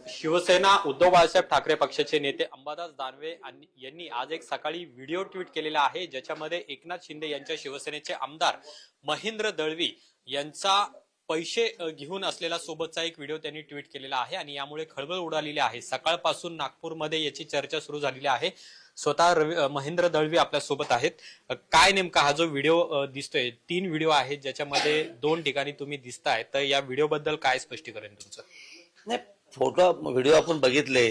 शिवसेना उद्धव बाळासाहेब ठाकरे पक्षाचे नेते अंबादास दानवे यांनी आज एक सकाळी व्हिडिओ ट्विट केलेला आहे, ज्याच्यामध्ये एकनाथ शिंदे यांच्या शिवसेनेचे आमदार महेंद्र दळवी यांचा पैसे घेऊन असलेला सोबतचा एक व्हिडिओ त्यांनी ट्विट केलेला आहे आणि यामुळे खळबळ उडालेली आहे। सकाळपासून नागपूरमध्ये याची चर्चा सुरू झालेली आहे। स्वतः महेंद्र दळवी आपल्या सोबत आहेत। काय नेमका हा जो व्हिडिओ दिसतोय, 3 व्हिडिओ आहेत ज्याच्यामध्ये 2 ठिकाणी तुम्ही दिसताय, तर या व्हिडिओ बद्दल काय स्पष्टीकरण तुमचं? नाही, फोटो व्हिडिओ आपण बघितले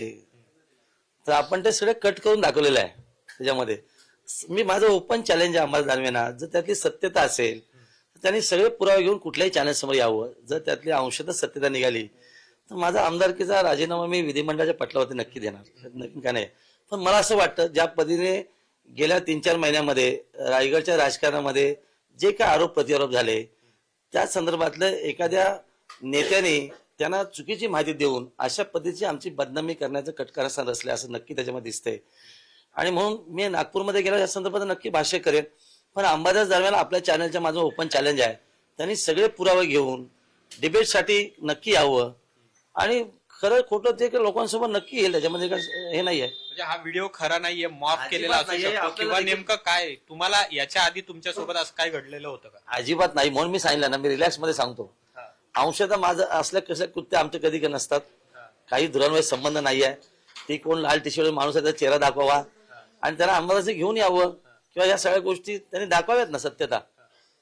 तर आपण ते सगळे कट करून दाखवलेलं आहे। त्याच्यामध्ये मी माझं ओपन चॅलेंज आहे अंबादास दानवेंना, जर त्यातली सत्यता असेल तर त्यांनी सगळे पुरावे घेऊन कुठल्याही चॅनल समोर यावं। जर त्यातली अंशतः सत्यता निघाली तर माझा आमदारकीचा राजीनामा मी विधिमंडळाच्या पटलावरती नक्की देणार, नक्की का नाही। पण मला असं वाटतं ज्या पद्धतीने गेल्या 3-4 महिन्यामध्ये रायगडच्या राजकारणामध्ये जे काय आरोप प्रत्यारोप झाले त्या संदर्भातलं एखाद्या नेत्याने त्यांना चुकीची माहिती देऊन अशा पद्धतीची आमची बदनामी करण्याचं कटकारस्थान असले असं नक्की त्याच्यामध्ये दिसतंय। आणि म्हणून मी नागपूरमध्ये गेलो या संदर्भात नक्की भाष्य करेन। पण अंबादास दानवेला आपल्या चॅनलच्या माझं ओपन चॅलेंज आहे, त्यांनी सगळे पुरावे घेऊन डिबेटसाठी नक्की यावं आणि खरं खोटं ते लोकांसोबत नक्की येईल। त्याच्यामध्ये हे नाहीये, म्हणजे हा व्हिडिओ खरा नाहीये, मॉफ केलेला असू शकतो किंवा नेमकं काय तुम्हाला याच्या आधी तुमच्यासोबत असं काय घडलेलं होतं का? अजिबात नाही, म्हणून मी सांगितलं ना, मी रिलॅक्स मध्ये सांगतो। अंशतः माझं असल्या कसल्या कृत्य आमचे कधी कधी नसतात, काही दुरान्वय संबंध नाही आहे। ती कोण लाल टी शर्ट माणूस आहे त्याचा चेहरा दाखवावा आणि त्याला अंबादास घेऊन यावं किंवा या सगळ्या गोष्टी त्यांनी दाखवाव्यात ना, सत्यता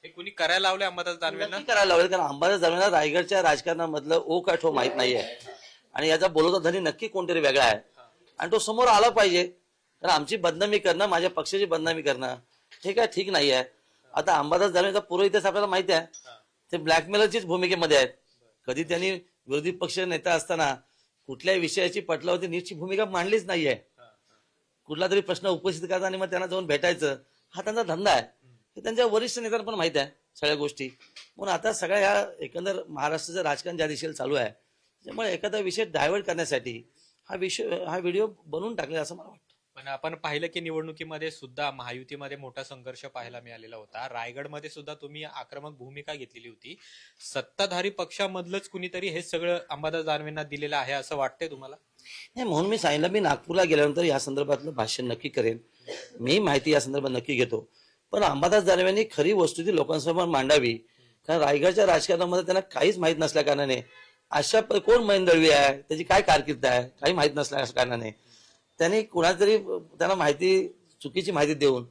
हे कुणी करायला लावले अंबादास दानवेंना? करायला लावले, कारण अंबादास दानवेंना रायगडच्या राजकारणामधलं ओ काय ठो माहित नाहीये आणि याचा बोलवता धनी नक्की कोणतरी वेगळा आहे आणि तो समोर आला पाहिजे। कारण आमची बदनामी करणं, माझ्या पक्षाची बदनामी करणं हे काय ठीक नाही आहे। आता अंबादास दानवेचा पूर्व इतिहास आपल्याला माहिती आहे, ते ब्लॅकमेलरचीच भूमिकेमध्ये आहेत। कधी त्यांनी विरोधी पक्ष नेता असताना कुठल्याही विषयाची पटलावरती नीटची भूमिका मांडलीच नाहीये। कुठला तरी प्रश्न उपस्थित करता आणि मग त्यांना जाऊन भेटायचं, हा त्यांचा धंदा आहे। हे त्यांच्या वरिष्ठ नेत्यांना पण माहिती आहे सगळ्या गोष्टी। म्हणून आता सगळ्या ह्या एकंदर महाराष्ट्राचं राजकारण ज्या दिशेला चालू आहे त्यामुळे एखादा विषय डायव्हर्ट करण्यासाठी हा व्हिडिओ बनवून टाकला असं मला वाटतं। पण आपण पाहिलं की निवडणुकीमध्ये सुद्धा महायुतीमध्ये मोठा संघर्ष पाहायला मिळालेला होता। रायगडमध्ये सुद्धा तुम्ही आक्रमक भूमिका घेतलेली होती। सत्ताधारी पक्षामधलंच कुणीतरी हे सगळं अंबादास दानवेंना दिलेलं आहे असं वाटतंय तुम्हाला? नाही, म्हणून मी सांगितलं, मी नागपूरला गेल्यानंतर या संदर्भातलं भाष्य नक्की करेन, मी माहिती या संदर्भात नक्की घेतो। पण अंबादास दानवेंनी खरी वस्तुस्थिती लोकांसमोर मांडावी, कारण रायगडच्या राजकारणामध्ये त्यांना काहीच माहित नसल्या कारणाने अशा कोण महेंद्र दळवी आहे, त्याची काय कारकीर्द आहे काही माहित नसल्या कारणाने त्यांनी कुणातरी त्यांना माहिती, चुकीची माहिती देऊन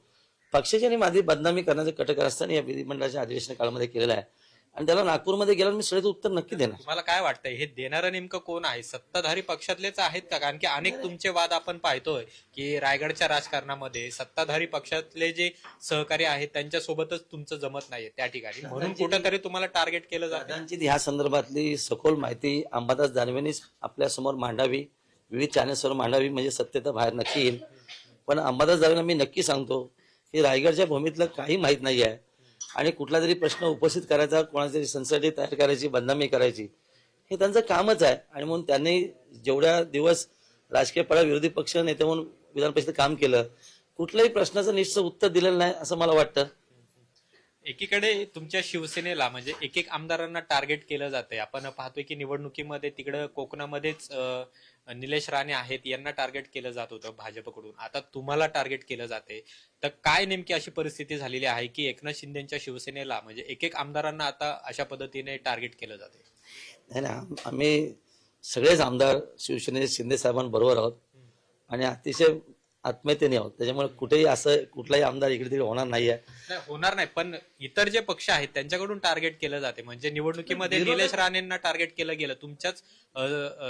पक्षाची आणि माझी बदनामी करण्याचं कटकारस्थान या विधिमंडळाच्या अधिवेशन काळामध्ये केलेलं आहे आणि त्याला नागपूरमध्ये गेल्यावर मी सगळं उत्तर नक्की देणार। तुम्हाला काय वाटतंय हे देणारं नेमकं कोण आहे? सत्ताधारी पक्षातलेच आहेत का? कारण की अनेक तुमचे वाद आपण पाहतोय की रायगडच्या राजकारणामध्ये सत्ताधारी पक्षातले जे सहकारी आहेत त्यांच्यासोबतच तुमचं जमत नाहीये त्या ठिकाणी, म्हणून कुठेतरी तुम्हाला टार्गेट केलं जातं। कदाचित ह्या संदर्भातली सखोल माहिती अंबादास दानवेंनीच आपल्या समोर मांडावी, विविध चॅनल्सवर मांडावी, म्हणजे सत्यता बाहेर नक्की येईल। पण अंबादास दानवेंना मी नक्की सांगतो की रायगडच्या भूमीतलं काही माहित नाही आहे आणि कुठला तरी प्रश्न उपस्थित करायचा, कोणाची संसदी तयार करायची, बदनामी करायची हे त्यांचं कामच आहे। आणि म्हणून त्यांनी जेवढ्या दिवस राजकीय पडा विरोधी पक्ष नेते म्हणून विधान परिषदेत काम केलं, कुठल्याही प्रश्नाचं निश्चित उत्तर दिलेलं नाही असं मला वाटतं। एकीकडे तुमच्या शिवसेनेला म्हणजे एक आमदारांना टार्गेट केलं जातंय। आपण पाहतोय की निवडणुकीमध्ये तिकडं कोकणामध्येच निलेश राणे आहेत, यांना टार्गेट केलं जात होतं भाजपकडून, आता तुम्हाला टार्गेट केलं जाते। तर काय नेमकी अशी परिस्थिती झालेली आहे की एकनाथ शिंदेच्या शिवसेनेला म्हणजे एक आमदारांना आता अशा पद्धतीने टार्गेट केलं जाते? नाही ना, आम्ही सगळेच आमदार शिवसेनेचे शिंदे साहेबांबरोबर आहोत आणि अतिशय आत्मीयतेने आहोत, त्याच्यामुळे कुठेही असं कुठलाही आमदार इकडे तिकडे होणार नाहीये। होणार नाही, पण इतर जे पक्ष आहेत त्यांच्याकडून टार्गेट केलं जाते। म्हणजे निवडणुकीमध्ये निलेश राणेंना टार्गेट केलं गेलं तुमच्याच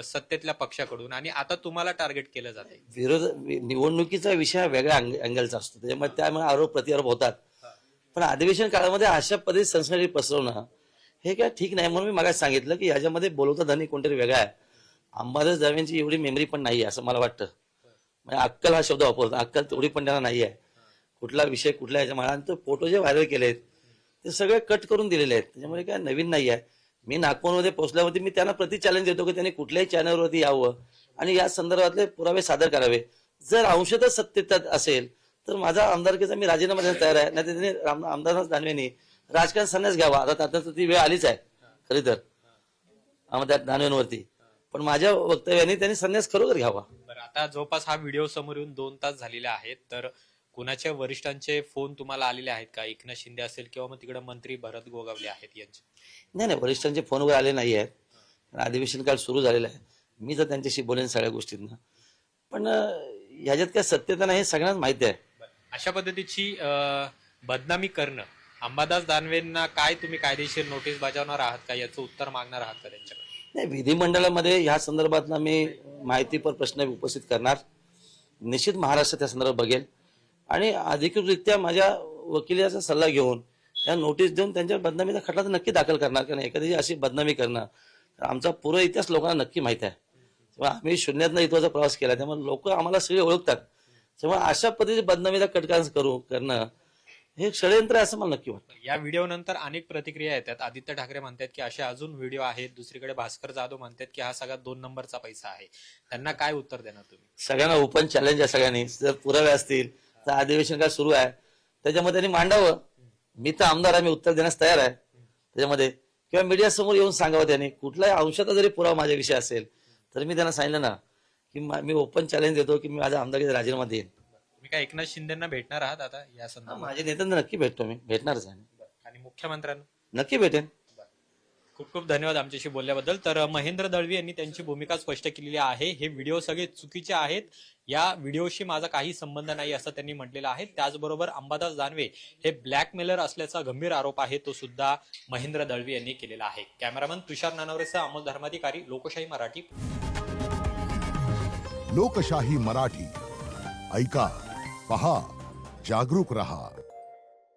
सत्तेतल्या पक्षाकडून आणि आता तुम्हाला टार्गेट केलं जाते। निवडणुकीचा विषय वेगळ्या अँगलचा असतो, त्यामुळे आरोप प्रत्यारोप होतात। पण अधिवेशन काळामध्ये अशा पद्धती संस्कृती पसरवणं हे काय ठीक नाही। म्हणून मी मागास सांगितलं की याच्यामध्ये बोलवता धनी कोणतरी वेगळा आहे। अंबादास दानवेंची एवढी मेमरी पण नाही असं मला वाटतं, म्हणजे अक्कल हा शब्द वापरतो, अक्कल तेवढी पण त्यांना नाही आहे। कुठला विषय कुठल्या ह्याच्या आणि तो फोटो जे व्हायरल केलेत ते सगळे कट करून दिलेले आहेत, त्याच्यामुळे काय नवीन नाही आहे। मी नागपूरमध्ये पोहोचल्यावरती मी त्यांना प्रति चॅलेंज देतो की त्यांनी कुठल्याही चॅनलवरती यावं आणि या संदर्भातले पुरावे सादर करावे। जर अंशतः सत्यता असेल तर माझा आमदारकीचा मी राजीनामा देण्यास तयार आहे, नाही त्यांनी अंबादास दानवेंनी राजकारण संन्यास घ्यावा। आता ती वेळ आलीच आहे खरी तर दानवेंवरती, पण माझ्या वक्तव्याने त्यांनी संन्यास खरोखर घ्यावा. बरं, आता जवळपास हा व्हिडिओ समोर येऊन 2 तास झालेले आहेत, तर कुणाच्या वरिष्ठांचे फोन तुम्हाला आलेले आहेत का? एकनाथ शिंदे असेल किंवा मग तिकडे मंत्री भरत गोगावले आहेत यांचे? नाही, वरिष्ठांचे फोन वगैरे आले नाही आहेत. अधिवेशन काल सुरू झालेलं आहे. मी तर त्यांच्याशी बोलेन सगळ्या गोष्टींना. पण ह्याच्यात काय सत्यता नाही हे सगळ्यांना माहिती आहे. अशा पद्धतीची बदनामी करणं, अंबादास दानवेंना काय तुम्ही कायदेशीर नोटीस बजावणार आहात का? याचं उत्तर मागणार आहात का त्यांच्याकडे? नाही, विधिमंडळामध्ये ह्या संदर्भात मी माहितीपर प्रश्न उपस्थित करणार. निश्चित महाराष्ट्र त्या संदर्भात बघेल आणि अधिकृतरित्या माझ्या वकिलाचा सल्ला घेऊन या नोटीस देऊन त्यांच्या बदनामीचा खटला तर नक्की दाखल करणार. कारण एखाद्याची अशी बदनामी करणं, आमचा पूर्ण इतिहास लोकांना नक्की माहिती आहे. तेव्हा आम्ही शून्यातनं इथवाचा प्रवास केला, त्यामुळे लोक आम्हाला सगळे ओळखतात. तेव्हा अशा पद्धतीची बदनामीचा कटकास करणं हे षडयंत्र आहे असं मला नक्की वाटतं. या व्हिडिओ नंतर अनेक प्रतिक्रिया येतात. आदित्य ठाकरे म्हणतात की असे अजून व्हिडिओ आहेत. दुसरीकडे भास्कर जाधव म्हणतात की हा सगळा 2 नंबरचा पैसा आहे. त्यांना काय उत्तर देणार तुम्ही? सगळ्यांना ओपन चॅलेंज आहे. सगळ्यांनी जर पुरावे असतील तर अधिवेशन काय सुरू आहे त्याच्यामध्ये त्यांनी मांडावं. मी तर आमदार आहे, मी उत्तर देण्यास तयार आहे त्याच्यामध्ये. किंवा मीडिया समोर येऊन सांगावं त्यांनी. कुठल्याही अंशाचा जरी पुरावा माझ्याविषयी असेल तर मी त्यांना सांगितलं ना की मी ओपन चॅलेंज देतो की मी माझा आमदारकीचा राजीनामा देईन. तुम्ही काय एकनाथ शिंदेना भेटणार आहात आता या संदर्भात? माझ्या नेत्यांना नक्की भेटतो, मी भेटणारच आहे, आणि मुख्यमंत्र्यांना? नक्की भेटेन. खूप खूप धन्यवाद आमच्याशी बोलल्याबद्दल. तर महेंद्र दळवी यांनी त्यांची भूमिका स्पष्ट केलेली आहे. हे व्हिडिओ सगळे चुकीचे आहेत, या व्हिडिओशी माझा काही संबंध नाही असं त्यांनी म्हटलेलं आहे. त्याचबरोबर अंबादास दानवे हे ब्लॅकमेलर असल्याचा गंभीर आरोप आहे, तो सुद्धा महेंद्र दळवी यांनी केलेला आहे. कॅमेरामन तुषार नानावरेसह अमोल धर्माधिकारी, लोकशाही मराठी. लोकशाही मराठी ऐका, पहा, जागरूक रहा.